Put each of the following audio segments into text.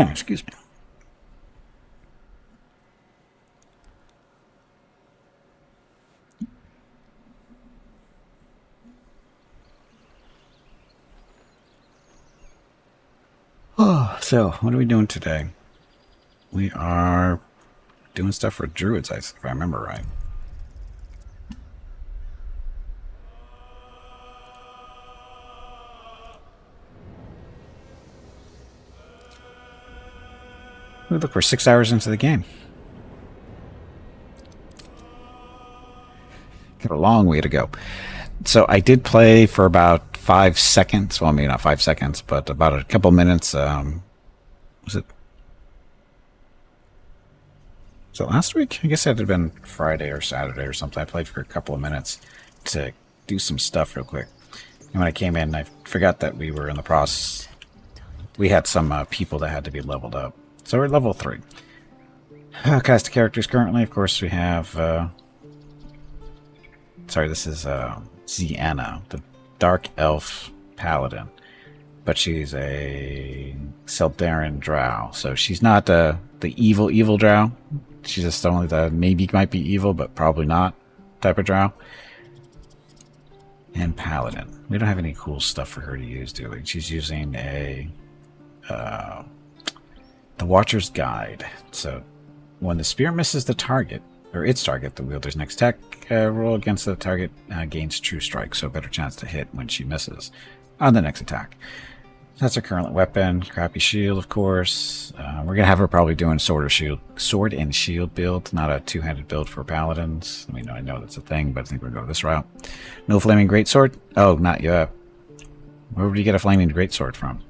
Excuse me. Oh, so what are we doing today? We are doing stuff for druids, if I remember right. Look, we're 6 hours into the game. Got a long way to go. So I did play for about 5 seconds. Well, maybe not 5 seconds, but about a couple minutes. Was it? So last week? I guess it had been Friday or Saturday or something. I played for a couple of minutes to do some stuff real quick. And when I came in, I forgot that we were in the process. We had some people that had to be leveled up. So we're level 3. Cast of characters currently, of course, we have... sorry, this is Zianna, the Dark Elf Paladin. But she's a Seldarin Drow. So she's not the evil Drow. She's just only the maybe might be evil, but probably not type of Drow. And Paladin. We don't have any cool stuff for her to use, do we? She's using a... the Watcher's Guide. So when the spear misses the target, or its target, the wielder's next attack roll against the target gains true strike, so a better chance to hit when she misses on the next attack. That's her current weapon. Crappy shield, of course. We're gonna have her probably doing sword and shield build, not a two-handed build for paladins. I mean, I know that's a thing, but I think we're gonna go this route. No flaming greatsword. Oh, not yet. Where would you get a flaming greatsword from?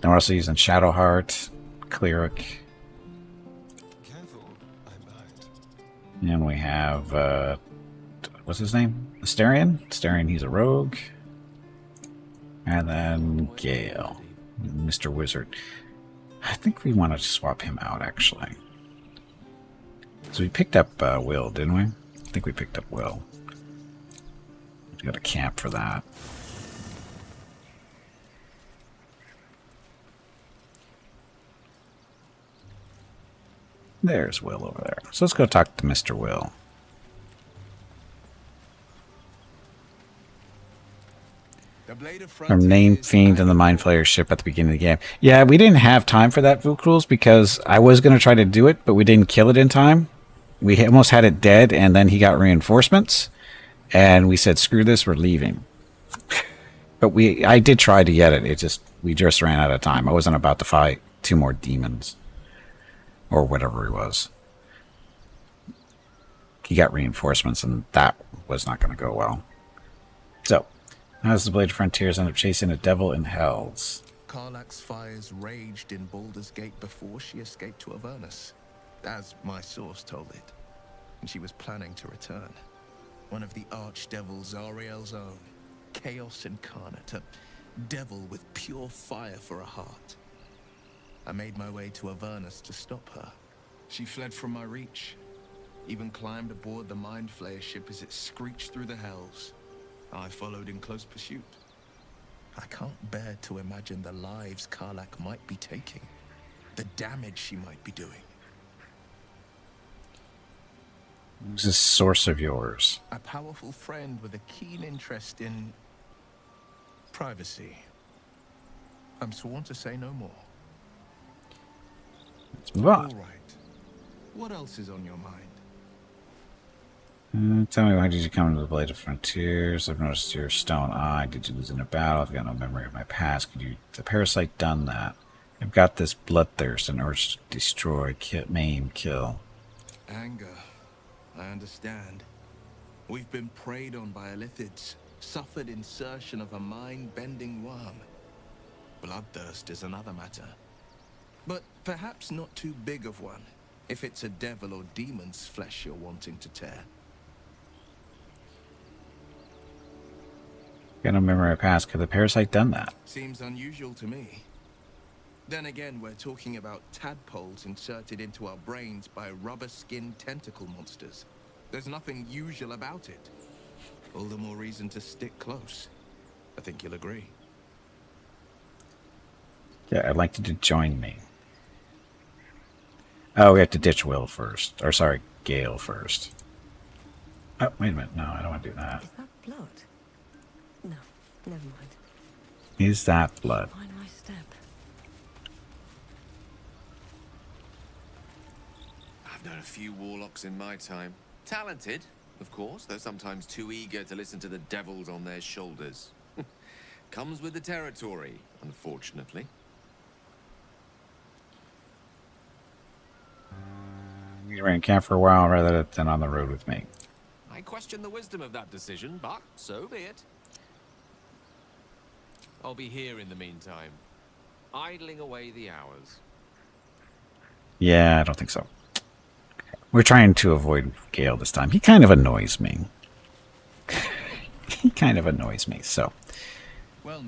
Then we're also using Shadowheart, Cleric. And we have, what's his name? Asterion? Asterion, he's a rogue. And then Gale, Mr. Wizard. I think we want to swap him out, actually. So we picked up Will, didn't we? I think we picked up Will. We got a camp for that. There's Will over there. So let's go talk to Mr. Will. From Name Fiend and the Mind Flayer ship at the beginning of the game. Yeah, we didn't have time for that, Vukrul's, because I was going to try to do it, but we didn't kill it in time. We almost had it dead, and then he got reinforcements, and we said, screw this, we're leaving. But I did try to get it. We just ran out of time. I wasn't about to fight 2 more demons. Or whatever he was. He got reinforcements, and that was not going to go well. So, as the Blade of Frontiers end up chasing a devil in Hells. Karlach's fires raged in Baldur's Gate before she escaped to Avernus, as my source told it. And she was planning to return. One of the archdevils Zariel's own. Chaos incarnate, a devil with pure fire for a heart. I made my way to Avernus to stop her. She fled from my reach, even climbed aboard the Mind Flayer ship as it screeched through the hells. I followed in close pursuit. I can't bear to imagine the lives Karlach might be taking, the damage she might be doing. Who's this source of yours? A powerful friend with a keen interest in privacy. I'm sworn to say no more. Let's move on. All right. What else is on your mind? Tell me, why did you come to the Blade of Frontiers? I've noticed your stone eye. Did you lose in a battle? I've got no memory of my past. Could you, the parasite, done that? I've got this bloodthirst and urge to destroy, maim, kill. Anger. I understand. We've been preyed on by Illithids, suffered insertion of a mind-bending worm. Bloodthirst is another matter. But perhaps not too big of one, if it's a devil or demon's flesh you're wanting to tear. Got no memory of past. Could the parasite done that? Seems unusual to me. Then again, we're talking about tadpoles inserted into our brains by rubber-skinned tentacle monsters. There's nothing usual about it. All the more reason to stick close. I think you'll agree. Yeah, I'd like you to join me. Oh, we have to ditch Will first. Or sorry, Gale first. Oh, wait a minute. No, I don't want to do that. Is that blood? No, never mind. Is that blood? Mind my step. I've known a few warlocks in my time. Talented, of course, though sometimes too eager to listen to the devils on their shoulders. Comes with the territory, unfortunately. You ran camp for a while rather than on the road with me. I question the wisdom of that decision, but so be it. I'll be here in the meantime, idling away the hours. Yeah, I don't think so. We're trying to avoid Gale this time. He kind of annoys me. He kind of annoys me, so. Well,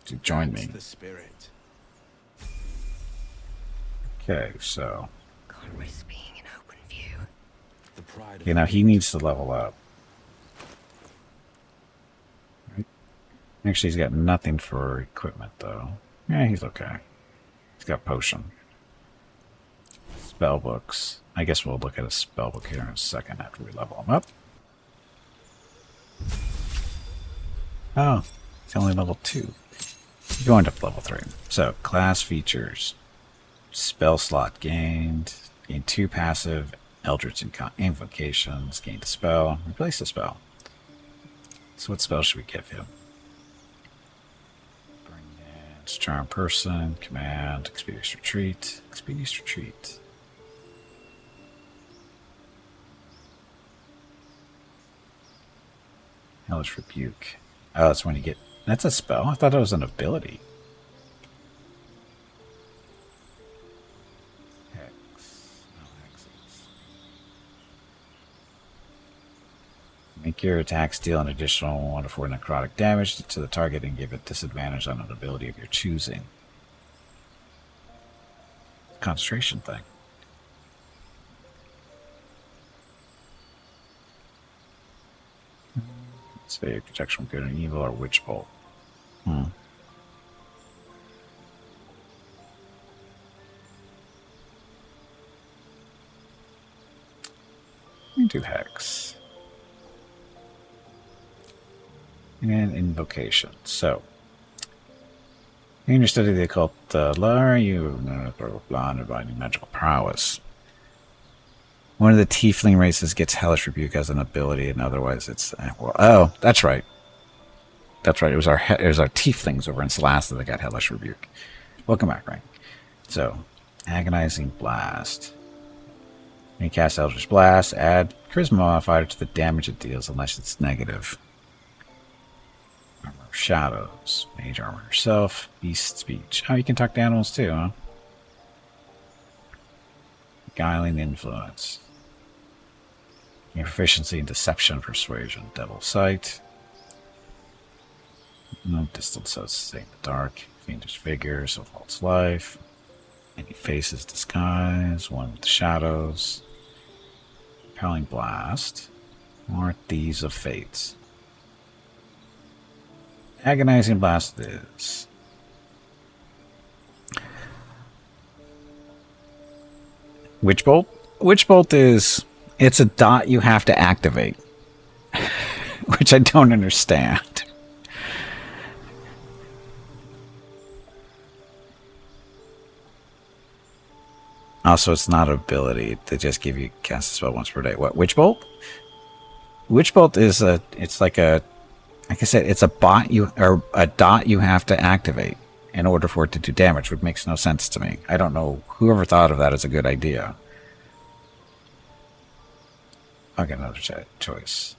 To join me. the spirit. Okay, so. Can't risk being in open view. The pride You know, he needs to level up. Right? Actually, he's got nothing for equipment, though. Yeah, he's okay. He's got potion. Spell books. I guess we'll look at a spell book here in a second after we level him up. Oh, it's only level 2. Going up to level 3. So, class features. Spell slot gained. Gain 2 passive Eldritch invocations. Gained a spell. Replace a spell. So what spell should we give him? Bring in Charm Person. Command. Expeditious Retreat. Expeditious Retreat. Hellish Rebuke. Oh, that's when you get... That's a spell? I thought it was an ability. Hex. No hexes. Make your attacks deal an additional 1 to 4 necrotic damage to the target and give it disadvantage on an ability of your choosing. Concentration thing. Say protection from good and evil or witch bolt. Let me do hex. And invocation. So, in your study of the occult lore, you are blonde by magical prowess. One of the tiefling races gets Hellish Rebuke as an ability, and otherwise it's... well, oh, that's right. That's right. It was our tieflings over in Celasta that got Hellish Rebuke. Welcome back, Frank. So, Agonizing Blast. When you cast Eldritch Blast, add Charisma modifier to the damage it deals unless it's negative. Armor of Shadows. Mage Armor yourself. Beast Speech. Oh, you can talk to animals too, huh? Beguiling Influence. Your proficiency in Deception, Persuasion, Devil Sight. No distance, so stay in the dark. Fiendish Vigor, so false life. Any faces, disguise. One with the shadows. Compelling Blast. More Thieves of Fates. Agonizing Blast is. Witch Bolt? Witch Bolt is... It's a dot you have to activate. Which I don't understand. Also, it's not an ability. They just give you cast a spell once per day. What? Witch Bolt? Witch Bolt is a... It's like a... Like I said, it's a bot you... Or a dot you have to activate in order for it to do damage, which makes no sense to me. I don't know. Whoever thought of that is a good idea. I'll get another choice.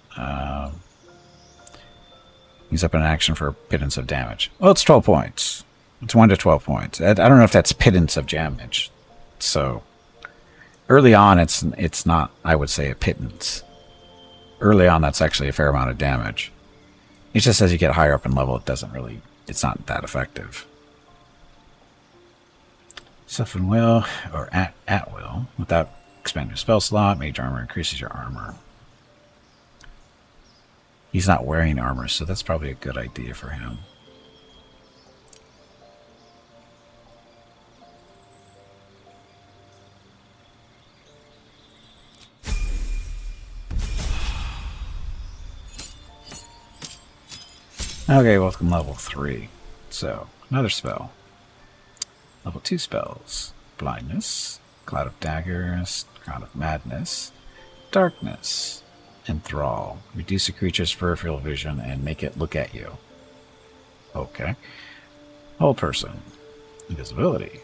Use up an action for a pittance of damage. Well, it's 12 points. It's 1 to 12 points. I don't know if that's pittance of damage. So, early on, it's not, I would say, a pittance. Early on, that's actually a fair amount of damage. It just as you get higher up in level, it's not that effective. Suffering will, or at will, without expanding your spell slot. Mage armor increases your armor. He's not wearing armor, so that's probably a good idea for him. Okay, welcome level 3. So, another spell. Level 2 spells. Blindness, Cloud of Daggers, Crown of Madness, Darkness, Enthrall. Reduce a creature's peripheral vision and make it look at you. Okay. Whole Person. Invisibility.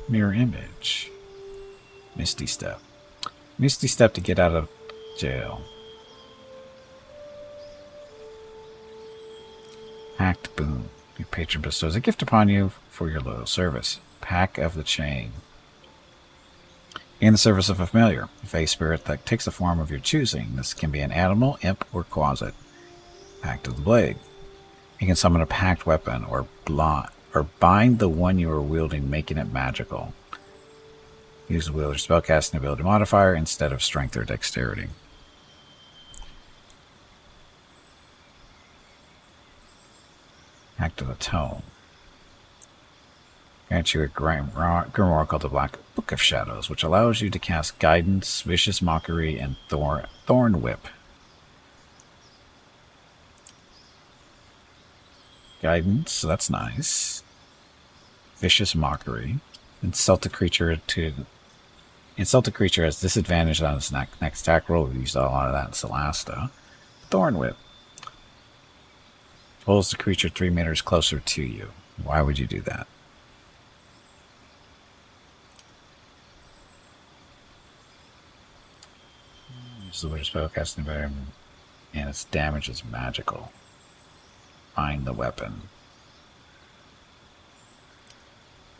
Mirror Image. Misty Step. Misty Step to get out of jail. Pact Boon. Your patron bestows a gift upon you for your loyal service. Pack of the Chain. In the service of a familiar, a face spirit that takes the form of your choosing. This can be an animal, imp, or closet. Pact of the Blade. You can summon a packed weapon or bind the one you are wielding, making it magical. Use the wielder's spellcasting ability modifier instead of strength or dexterity. Pact of the Tome. Grant you a grimoire called the Black Book of Shadows, which allows you to cast Guidance, Vicious Mockery, and Thorn Whip. Guidance, so that's nice. Vicious Mockery. Insult a creature has disadvantage on its next attack roll. We used a lot of that in Celasta. Thorn Whip. Pulls the creature 3 meters closer to you. Why would you do that? Use the wizard spellcasting environment, and its damage is magical. Find the weapon.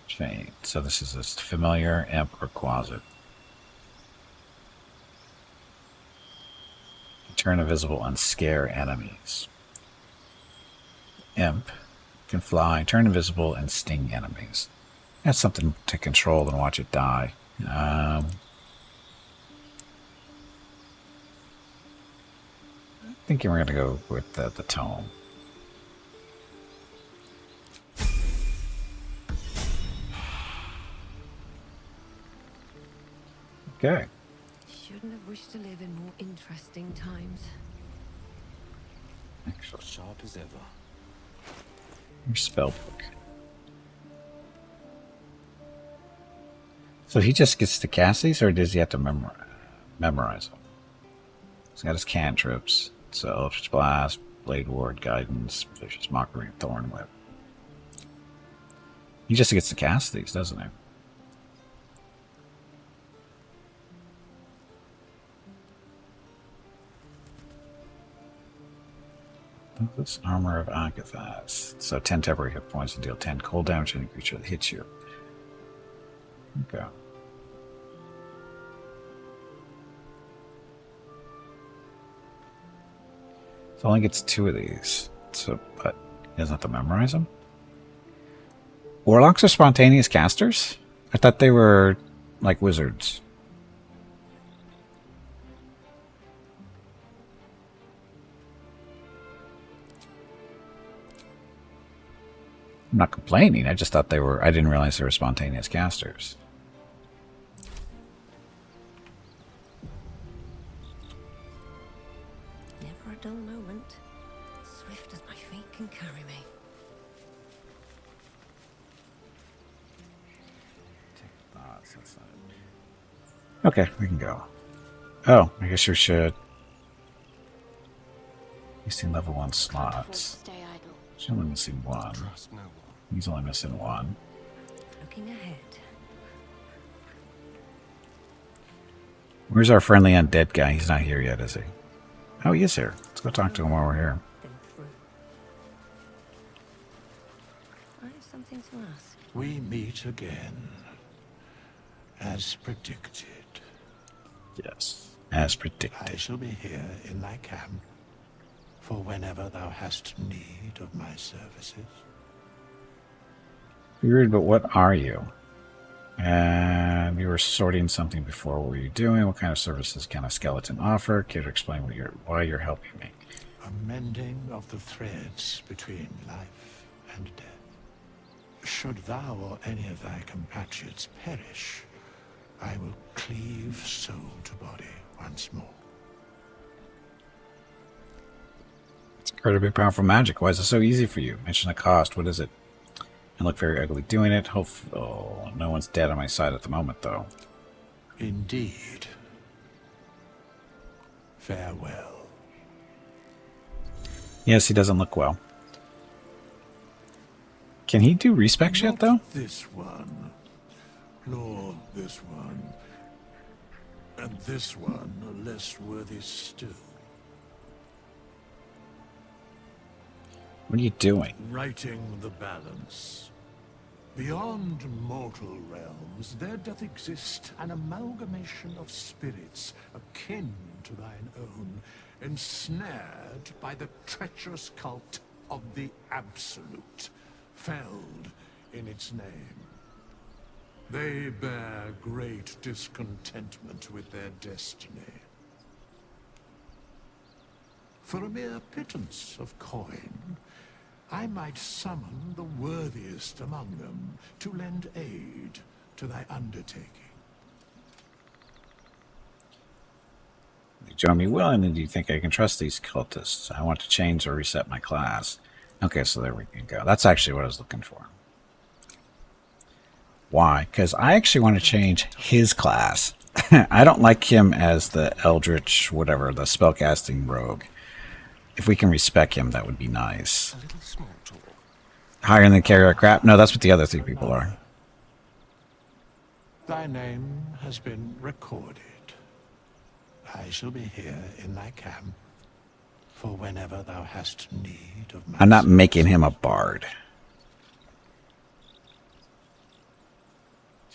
Chain. So this is a familiar, imp, or closet. Turn invisible and scare enemies. Imp can fly, turn invisible, and sting enemies. That's something to control and watch it die. Thinking we're going to go with the tome. Okay. Shouldn't have wished to live in more interesting times. Actually, Sharp as ever. your spell book. So he just gets to cast these, or does he have to memorize them? He's got his cantrips. So Eldritch Blast, Blade Ward, Guidance, Vicious Mockery, Thorn Whip. He just gets to cast these, doesn't he? This Armor of Agathas. So 10 temporary hit points and deal 10 cold damage to any creature that hits you. Okay. So only gets 2 of these. So, but he doesn't have to memorize them. Warlocks are spontaneous casters? I thought they were like wizards. I'm not complaining. I just thought they were. I didn't realize they were spontaneous casters. Never a dull moment. Swift as my feet can carry me. Okay, we can go. Oh, I guess you should. He's seen level 1 slots. Stay idle. She's only missing 1. Trust no one. He's only missing 1. Looking ahead. Where's our friendly undead guy? He's not here yet, is he? Oh, he is here. Let's go talk to him while we're here. Then through. I have something to ask. We meet again, as predicted. Yes. As I predicted. shall be here in thy camp, for whenever thou hast need of my services. Weird, but what are you? And you were sorting something before. What were you doing? What kind of services can a skeleton offer? Care to explain why you're helping me? a mending of the threads between life and death. Should thou or any of thy compatriots perish, I will cleave soul to body once more. It's incredibly powerful magic. Why is it so easy for you? Mention the cost. What is it? I look very ugly doing it. Oh, no one's dead on my side at the moment, though. Indeed. Farewell. Yes, he doesn't look well. Can he do respec yet, though? This one, nor this one, and this one are less worthy still. What are you doing? Righting the balance. Beyond mortal realms, there doth exist an amalgamation of spirits akin to thine own, ensnared by the treacherous cult of the Absolute, felled in its name. They bear great discontentment with their destiny. For a mere pittance of coin, I might summon the worthiest among them to lend aid to thy undertaking. You join me willingly. Do you think I can trust these cultists? I want to change or reset my class. Okay, so there we can go. That's actually what I was looking for. Why? Because I actually want to change his class. I don't like him as the Eldritch, whatever, the spellcasting rogue. If we can respec him, that would be nice. A little small talk. Higher than carrier crap? No, that's what the other three people are. Thy name has been recorded. I shall be here in thy camp for whenever thou hast need of my I'm not service. making him a bard.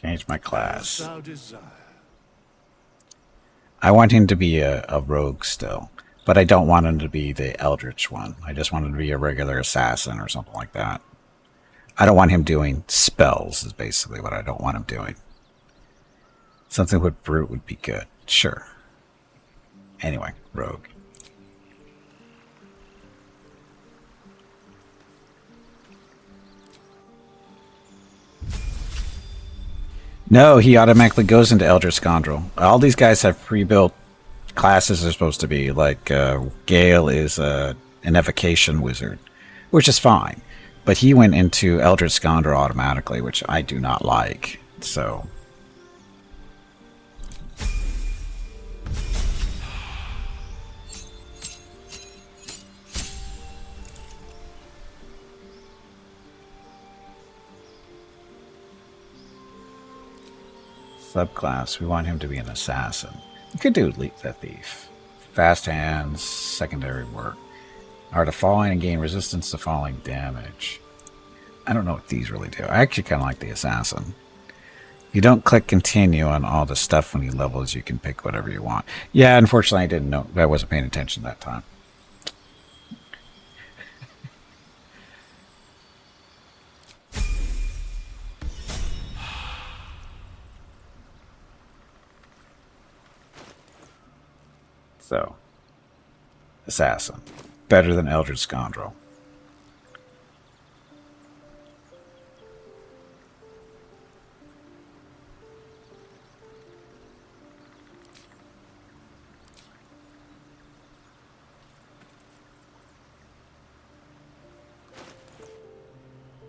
Change my As class. thou desire. I want him to be a rogue still, but I don't want him to be the Eldritch one. I just want him to be a regular assassin or something like that. I don't want him doing spells is basically what I don't want him doing. Something with brute would be good. Sure. Anyway, rogue. No, he automatically goes into Eldritch Scoundrel. All these guys have pre-built classes they're supposed to be. Like, Gale is an evocation wizard, which is fine. But he went into Eldritch Scoundrel automatically, which I do not like. So... subclass, we want him to be an assassin. You could do the thief. Fast hands, secondary work. Art of falling and gain resistance to falling damage. I don't know what these really do. I actually kind of like the assassin. You don't click continue on all the stuff when you levels. You can pick whatever you want. Yeah, unfortunately I didn't know. I wasn't paying attention that time. So, assassin. Better than Eldritch Scoundrel.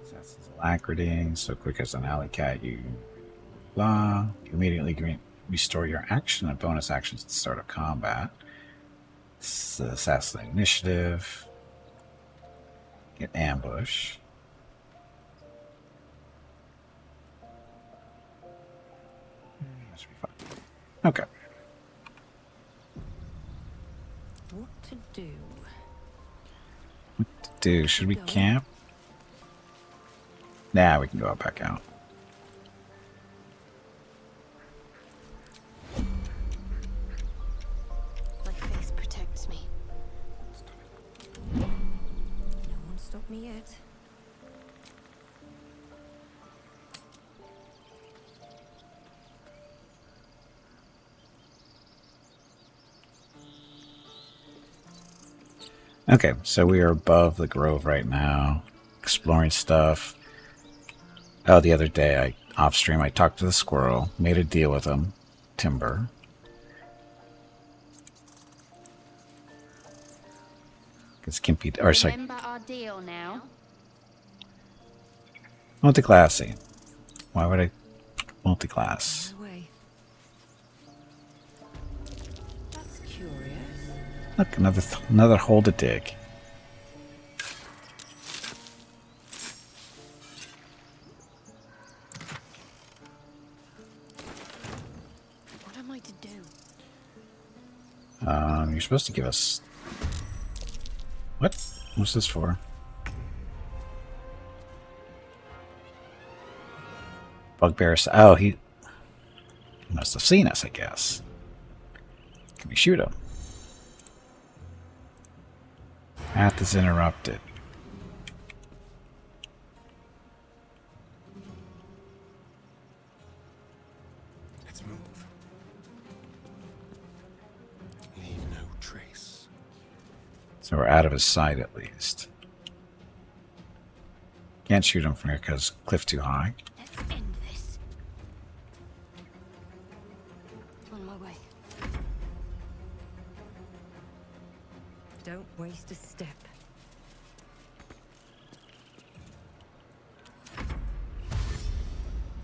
Assassin's Alacrity. So quick as an alley cat, you blah. You immediately restore your action and bonus actions at the start of combat. Assassin Initiative. Get Ambush. That should be fine. Okay. What to do? What to do? Should we camp? Nah, we can go back out. My face protects me. No one stopped me yet. Okay, so we are above the grove right now, exploring stuff. Oh, the other day, off stream, I talked to the squirrel, made a deal with him, timber. Because Kimpy, or sorry, Remember our deal now? multi-classy. Why would I multi-class? No way. That's curious. Look, another hole to dig. What am I to do? You're supposed to give us... What? What's this for? Bugbears. Oh, he must have seen us, I guess. Can we shoot him? Path is interrupted. Let's move. Leave no trace. So we're out of his sight at least. Can't shoot him from here because cliff too high. Let's end this. On my way. Don't waste a step.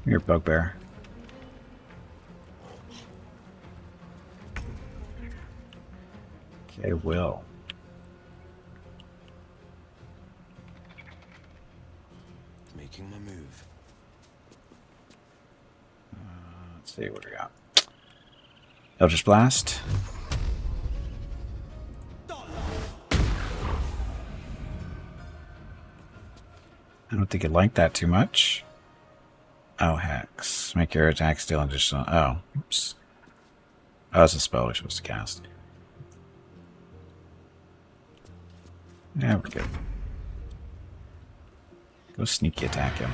Here, bugbear. Okay, Will. Making my move. Let's see what we got. Eldritch Blast. I don't think it liked that too much. Oh, Hex. Make your attack steal additional... Oh, oops. Oh, that's a spell we're supposed to cast. Yeah, we're good. Go sneaky attack him.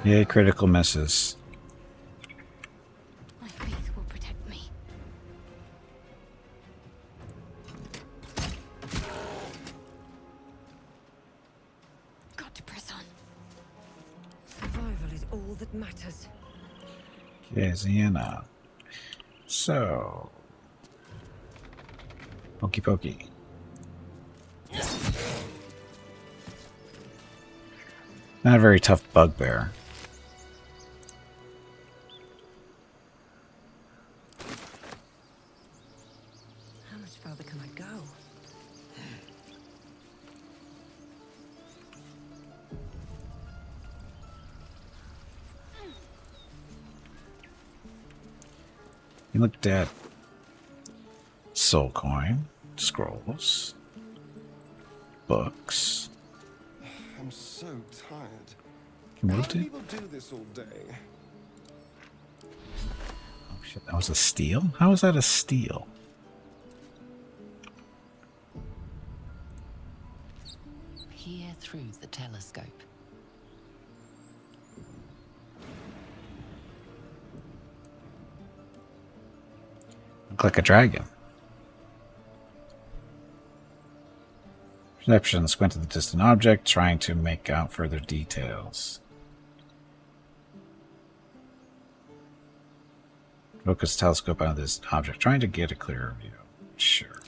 Yay, critical misses. My faith will protect me. Got to press on. Survival is all that matters. Okay, Ziana. So... Pokey pokey. Not a very tough bugbear. How much further can I go? You looked at soul coin, scrolls, books. I'm so tired. Can we How do? do people do this all day? Oh shit, that was a steal? How is that a steal? Peer through the telescope. Look like a dragon. Perception, squint at the distant object, trying to make out further details. Focus telescope on this object, trying to get a clearer view. Sure.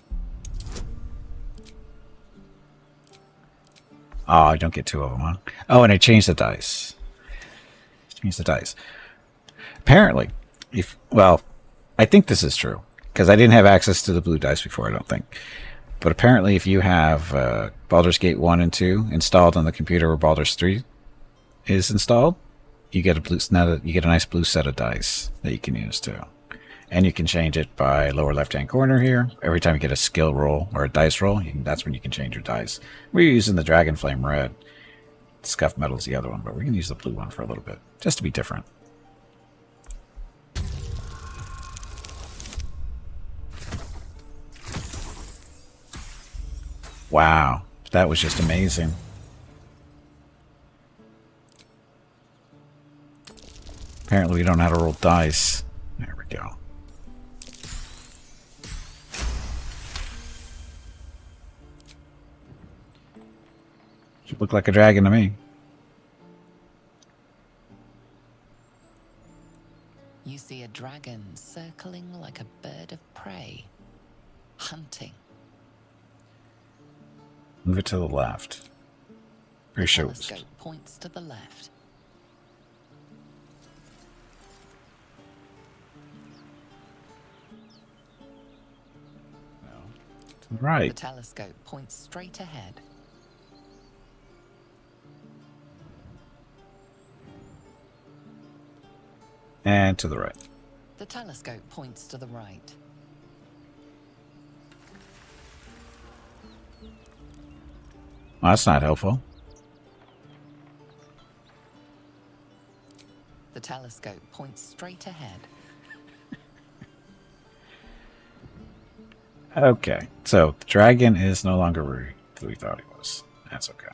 Oh, I don't get two of them, huh? Oh, and I changed the dice. Changed the dice. Apparently, well, I think this is true, because I didn't have access to the blue dice before, I don't think. But apparently, if you have Baldur's Gate 1 and 2 installed on the computer where Baldur's 3 is installed, you get a nice blue set of dice that you can use too. And you can change it by lower left-hand corner here. Every time you get a skill roll or a dice roll, that's when you can change your dice. We're using the Dragon Flame Red. Scuff Metal's the other one, but we're going to use the blue one for a little bit, just to be different. Wow, that was just amazing. Apparently we don't know how to roll dice. There we go. Should look like a dragon to me. You see a dragon circling like a bird of prey, hunting. Move it to the left. Pretty sure it was. Telescope points to the left. To the right. The telescope points straight ahead. And to the right. The telescope points to the right. Well, that's not helpful. The telescope points straight ahead. Okay, so the dragon is no longer who we thought he was. That's okay.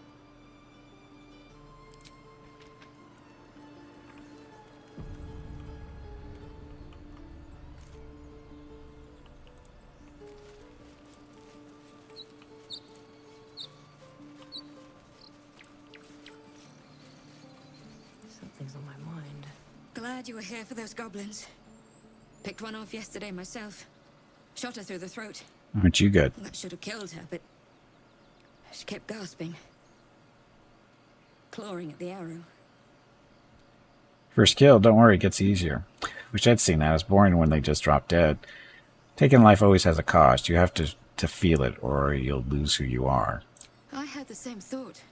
Something's on my mind. Glad you were here for those goblins. Picked one off yesterday myself. Shot her through the throat. Aren't you good? That should have killed her, but she kept gasping. Clawing at the arrow. First kill, don't worry, it gets easier. Wish I'd seen that. I was boring when they just drop dead. Taking life always has a cost. You have to feel it, or you'll lose who you are. I had the same thought.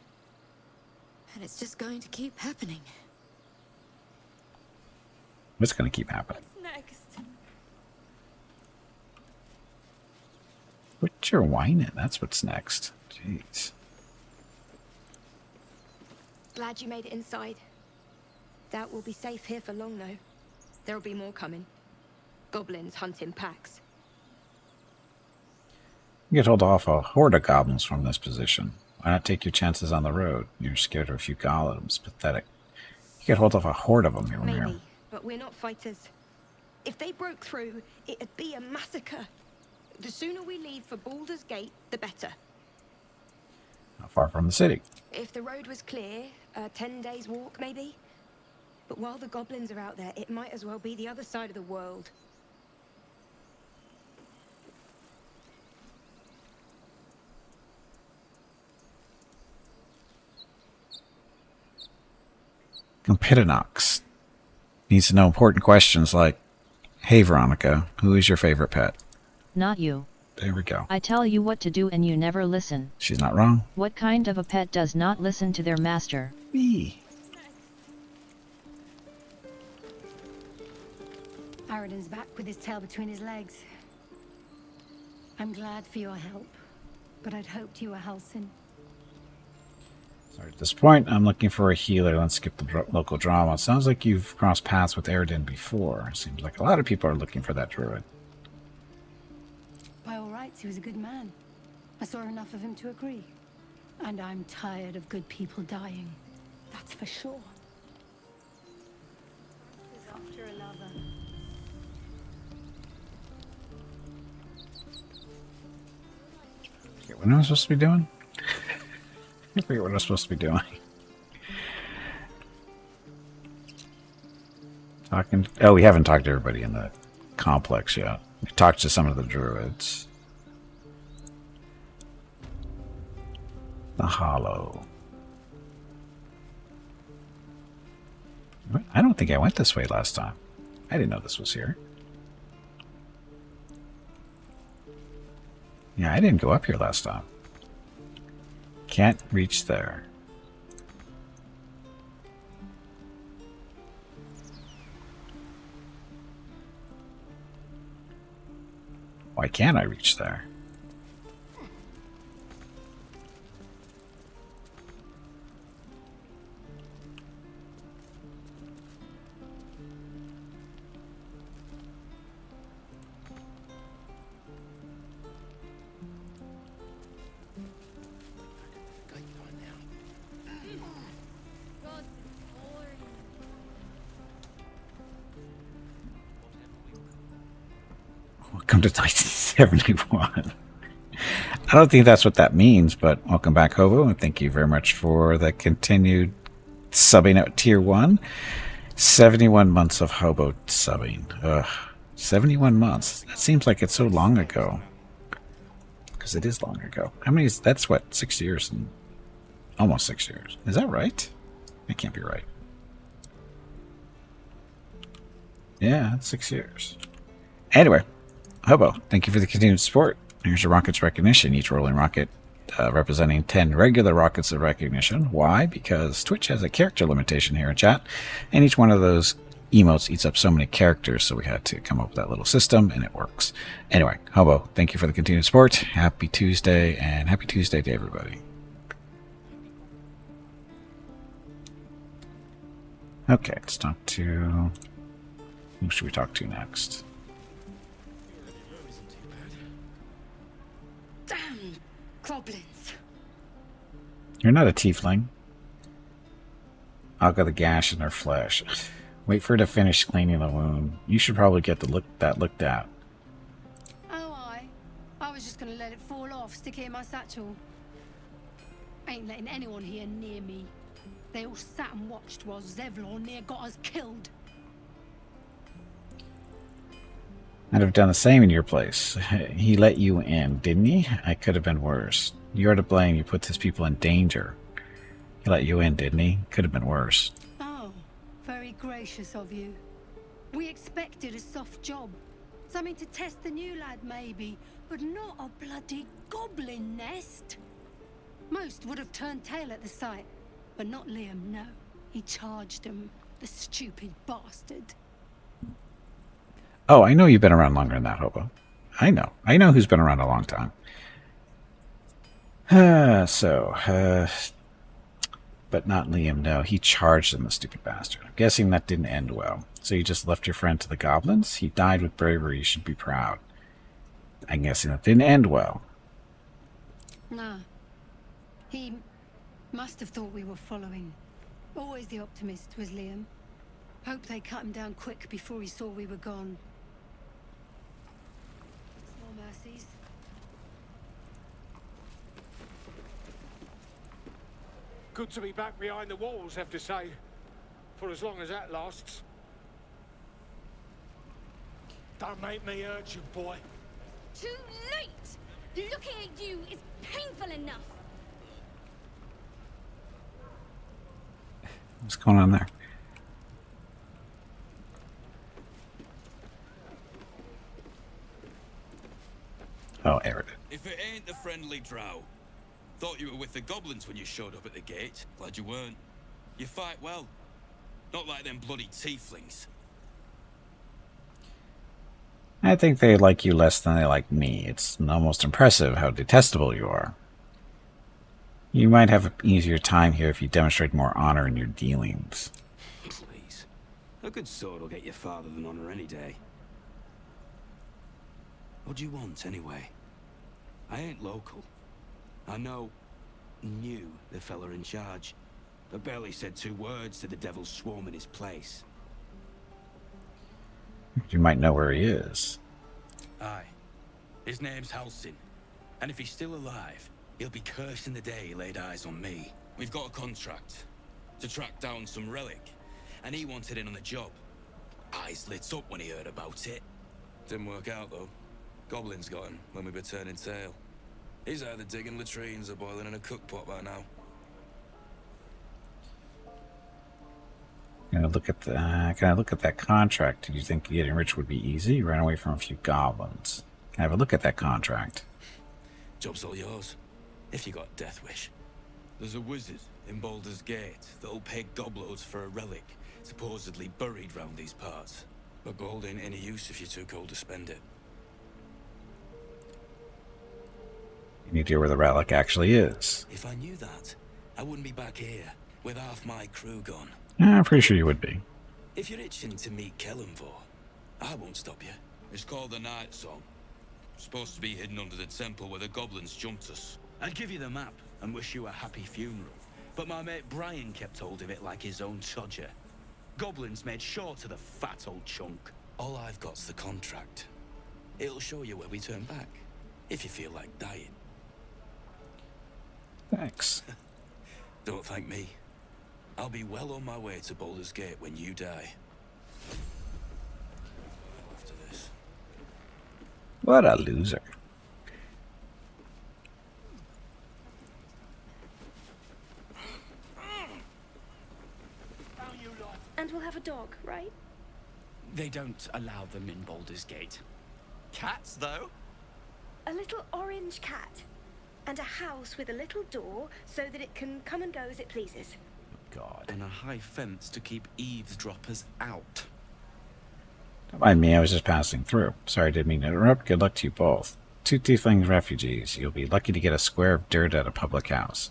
And it's just going to keep happening. What's going to keep happening? Next. Put your wine in. That's what's next. Jeez. Glad you made it inside. Doubt we'll be safe here for long, though. There'll be more coming. Goblins hunting packs. You get hold off a horde of goblins from this position. Why not take your chances on the road? You're scared of a few golems. Pathetic. You get hold of a horde of them, you remember? Maybe, but we're not fighters. If they broke through, it'd be a massacre. The sooner we leave for Baldur's Gate, the better. Not far from the city. If the road was clear, 10 days walk maybe. But while the goblins are out there, it might as well be the other side of the world. Compitinox needs to know important questions like, hey Veronica, who is your favorite pet? Not you. There we go. I tell you what to do and you never listen. She's not wrong. What kind of a pet does not listen to their master? Me. Paladin's back with his tail between his legs. I'm glad for your help, but I'd hoped you were Halsin. Sorry, at this point, I'm looking for a healer. Let's skip the local drama. It sounds like you've crossed paths with Eredin before. Seems like a lot of people are looking for that druid. By all rights, he was a good man. I saw enough of him to agree. And I'm tired of good people dying. That's for sure. After another. Okay, what am I supposed to be doing? I forget what I'm supposed to be doing. Talking. Oh, we haven't talked to everybody in the complex yet. We talked to some of the druids. The Hollow. I don't think I went this way last time. I didn't know this was here. Yeah, I didn't go up here last time. Can't reach there. Why can't I reach there? Welcome to 1971. I don't think that's what that means, but welcome back, Hobo, and thank you very much for the continued subbing at Tier 1. 71 months of Hobo subbing. Ugh. 71 months. That seems like it's so long ago. Because it is long ago. How many is... That's what, 6 years? And almost 6 years. Is that right? It can't be right. Yeah, it's 6 years. Anyway, Hobo, thank you for the continued support. Here's your rocket's recognition. Each rolling rocket representing 10 regular rockets of recognition. Why? Because Twitch has a character limitation here in chat, and each one of those emotes eats up so many characters, so we had to come up with that little system, and it works. Anyway, Hobo, thank you for the continued support. Happy Tuesday, and happy Tuesday to everybody. Okay, let's talk to... Who should we talk to next? Damn goblins. You're not a tiefling. I'll get the gash in her flesh. Wait for her to finish cleaning the wound. You should probably get that looked at. Oh, I was just gonna let it fall off, stick it in my satchel. Ain't letting anyone here near me. They all sat and watched while Zevlor near got us killed. I'd have done the same in your place. He let you in, didn't he? I could have been worse. You're to blame. You put these people in danger. He let you in, didn't he? Could have been worse. Oh, very gracious of you. We expected a soft job. Something to test the new lad, maybe, but not a bloody goblin nest. Most would have turned tail at the sight, but not Liam, no. He charged him, the stupid bastard. Oh, I know you've been around longer than that, Hobo. I know. I know who's been around a long time. But not Liam, no. He charged him, the stupid bastard. I'm guessing that didn't end well. So you just left your friend to the goblins? He died with bravery. You should be proud. I'm guessing that didn't end well. No. He must have thought we were following. Always the optimist was Liam. Hoped they cut him down quick before he saw we were gone. Small mercies. Good to be back behind the walls, have to say. For as long as that lasts. Don't make me hurt you, boy. Too late! Looking at you is painful enough. What's going on there? Oh, Arid. If it ain't the friendly Drow. Thought you were with the goblins when you showed up at the gate. Glad you weren't. You fight well. Not like them bloody tieflings. I think they like you less than they like me. It's almost impressive how detestable you are. You might have an easier time here if you demonstrate more honor in your dealings. Please. A good sword will get you farther than honor any day. What do you want, anyway? I ain't local. I knew the fella in charge, but barely said 2 words to the devil's swarm in his place. You might know where he is. Aye. His name's Halsin. And if he's still alive, he'll be cursing the day he laid eyes on me. We've got a contract to track down some relic, and he wanted in on the job. Eyes lit up when he heard about it. Didn't work out, though. Goblins got him when we were turning tail. He's either digging latrines or boiling in a cookpot by now. Can I look at that contract? Did you think getting rich would be easy? You ran away from a few goblins. Can I have a look at that contract? Job's all yours, if you got a death wish. There's a wizard in Baldur's Gate that'll pay gobloads for a relic, supposedly buried round these parts. But gold ain't any use if you're too cold to spend it. You need to hear where the relic actually is. If I knew that, I wouldn't be back here with half my crew gone. Yeah, I'm pretty sure you would be. If you're itching to meet Kellenvor, I won't stop you. It's called the Night Song. Supposed to be hidden under the temple where the goblins jumped us. I'd give you the map and wish you a happy funeral, but my mate Brian kept hold of it like his own Todger. Goblins made sure to the fat old chunk. All I've got's the contract. It'll show you where we turn back, if you feel like dying. Thanks. Don't thank me. I'll be well on my way to Baldur's Gate when you die. After this. What a loser. And we'll have a dog, right? They don't allow them in Baldur's Gate. Cats, though? A little orange cat. And a house with a little door so that it can come and go as it pleases. God. And a high fence to keep eavesdroppers out. Don't mind me, I was just passing through. Sorry, I didn't mean to interrupt. Good luck to you both. 2 tiefling refugees. You'll be lucky to get a square of dirt at a public house.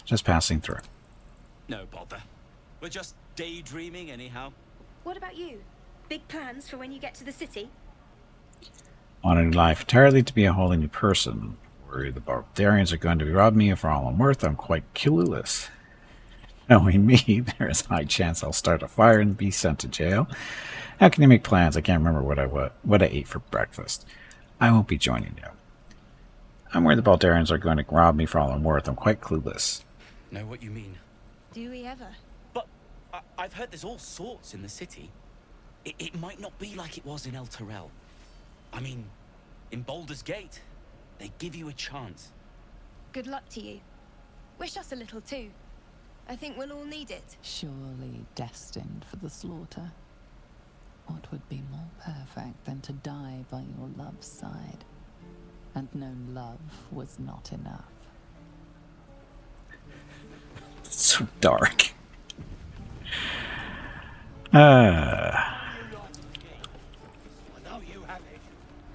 Just passing through. No bother. We're just daydreaming anyhow. What about you? Big plans for when you get to the city? Want a new life entirely, to be a wholly new person. Worry the barbarians are going to rob me, and for all I'm worth, I'm quite clueless. Knowing me, there is a high chance I'll start a fire and be sent to jail. How can you make plans? I can't remember what I ate for breakfast. I won't be joining you. I'm worried the Baldurians are going to rob me for all I'm worth. I'm quite clueless. Know what you mean? Do we ever? But I've heard there's all sorts in the city. It might not be like it was in El Terrell. I mean, in Baldur's Gate, they give you a chance. Good luck to you. Wish us a little too. I think we'll all need it. Surely destined for the slaughter. What would be more perfect than to die by your love's side? And no love was not enough. It's so dark.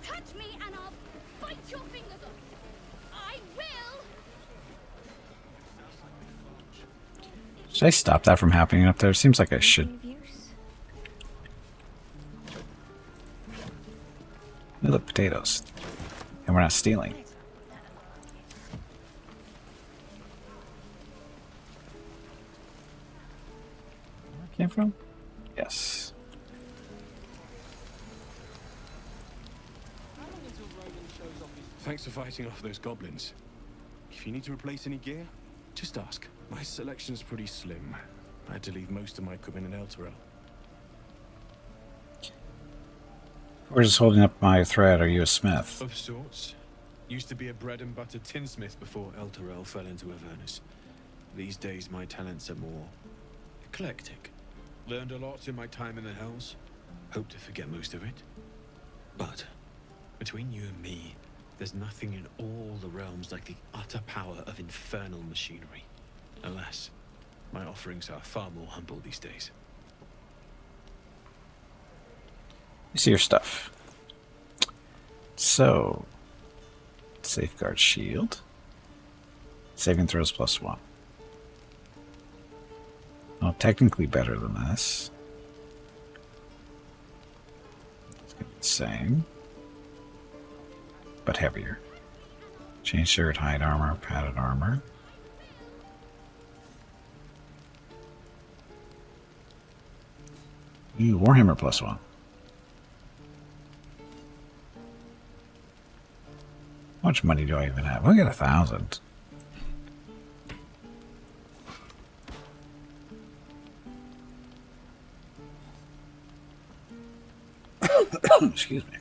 Touch me and I'll bite your fingers off. I will. Should I stop that from happening up there? Seems like I should. Oh, look, potatoes. And we're not stealing. Where it came from? Yes. Thanks for fighting off those goblins. If you need to replace any gear, just ask. My selection's pretty slim. I had to leave most of my equipment in El Terrell. We're just holding up my thread. Are you a smith? Of sorts. Used to be a bread and butter tinsmith before El Terrell fell into Avernus. These days my talents are more eclectic. Learned a lot in my time in the Hells. Hope to forget most of it. But between you and me, there's nothing in all the realms like the utter power of infernal machinery. Alas, my offerings are far more humble these days. You see your stuff. So, safeguard shield. Saving throws +1. Well, technically better than this. It's gonna be the same, but heavier. Chain shirt, hide armor, padded armor. Ooh, Warhammer +1. How much money do I even have? I got 1,000. Excuse me.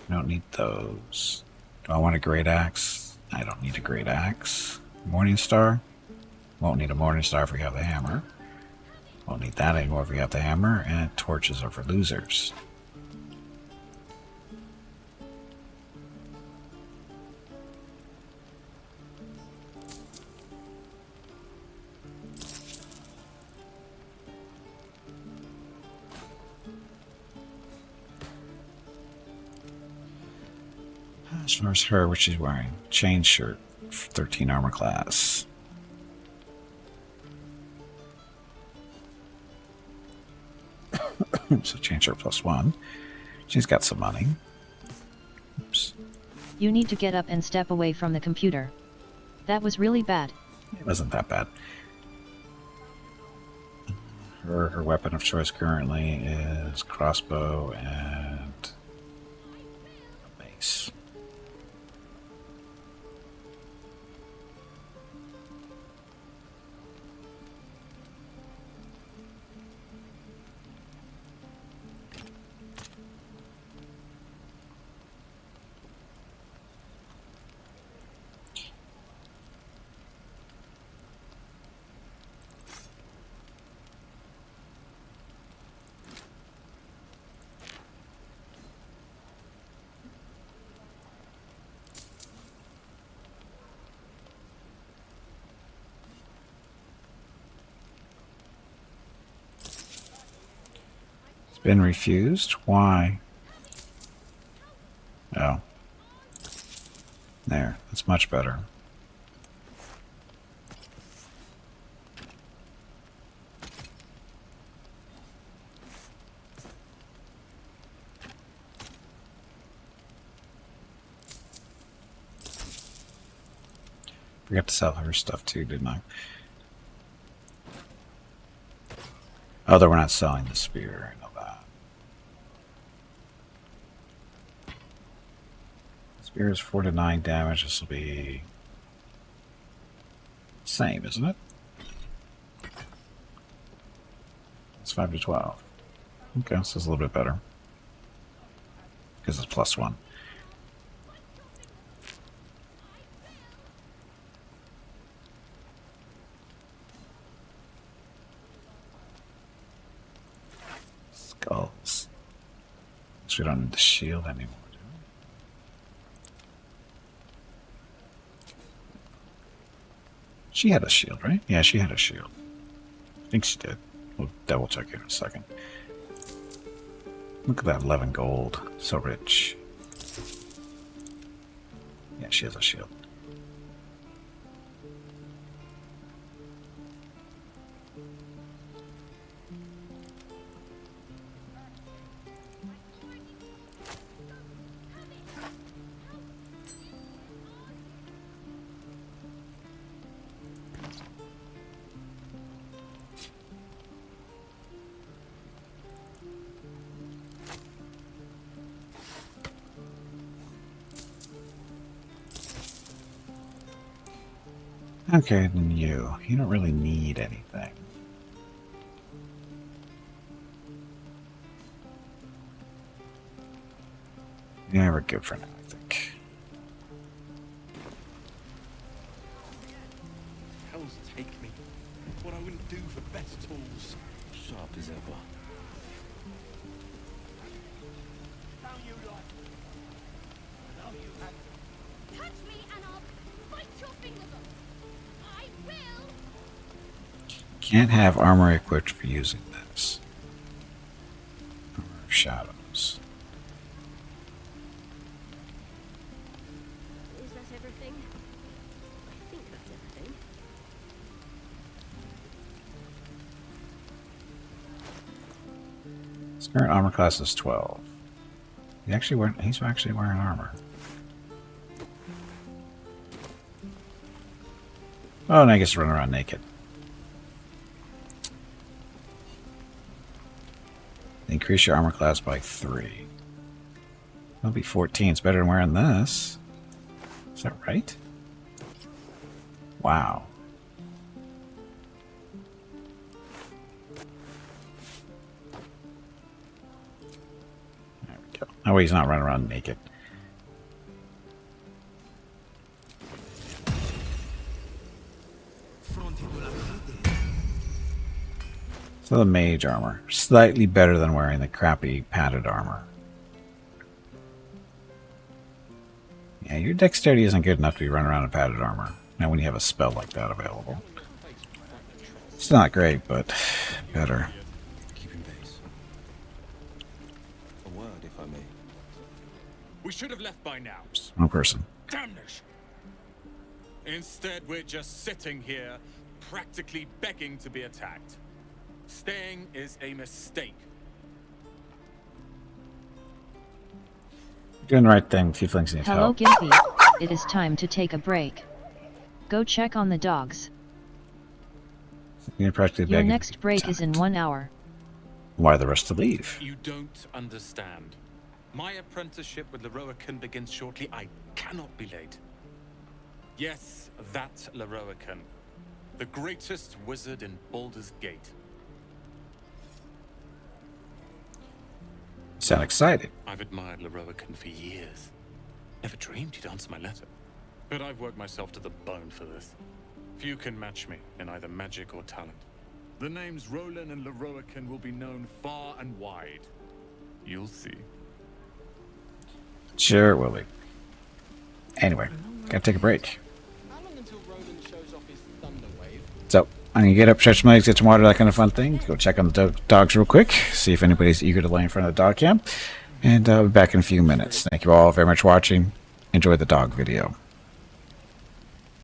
I don't need those. Do I want a great axe? I don't need a great axe. Morning Star? Won't need a Morning Star if we have the hammer. Won't need that anymore if we have the hammer. And torches are for losers. As far as her, what she's wearing. Chain shirt, 13 armor class. So chain shirt +1. She's got some money. Oops. You need to get up and step away from the computer. That was really bad. It wasn't that bad. Her weapon of choice currently is crossbow and a mace. Been refused? Why? Oh. There. That's much better. Forgot to sell her stuff too, didn't I? Although we're not selling the spear. I know that. Spear is 4 to 9 damage. This will be same, isn't it? It's 5 to 12. Okay, so it's a little bit better. Because it's +1. Skulls. Guess we don't need the shield anymore, do we? She had a shield, right? Yeah, she had a shield. I think she did. We'll double check it in a second. Look at that 11 gold. So rich. Yeah, she has a shield. Okay, then you. You don't really need anything. Yeah, we're good for now, I think. Hells take me. What I wouldn't do for better tools. Sharp as ever. Touch me and I'll bite your fingers off. I will. Can't have armor equipped for using this. Armor of Shadows. Is that everything? I think that's everything. His current armor class is 12. He's actually wearing armor. Oh, and I guess run around naked. Increase your armor class by 3. That'll be 14. It's better than wearing this. Is that right? Wow. There we go. Oh, he's not running around naked. So the mage armor. Slightly better than wearing the crappy padded armor. Yeah, your dexterity isn't good enough to be running around in padded armor. Now when you have a spell like that available. It's not great, but better. Keeping pace. A word, if I may. We should have left by now. One person. Damnation! Instead, we're just sitting here, practically begging to be attacked. Staying is a mistake. Doing the right thing. Tieflings need Hello, help. Gimpy. It is time to take a break. Go check on the dogs. You're practically Your begging next break is in 1 hour. Why are the rest to leave? You don't understand. My apprenticeship with Leroican begins shortly. I cannot be late. Yes, that Leroican. The greatest wizard in Baldur's Gate. You sound excited. I've admired Leroican for years. Never dreamed he'd answer my letter. But I've worked myself to the bone for this. Few can match me in either magic or talent. The names Roland and Leroican will be known far and wide. You'll see. Sure, Willie. Anyway, gotta take a break. So, I'm gonna get up, stretch my legs, get some water, that kind of fun thing. Go check on the dogs real quick, see if anybody's eager to lay in front of the dog camp. And I'll be back in a few minutes. Thank you all very much for watching. Enjoy the dog video.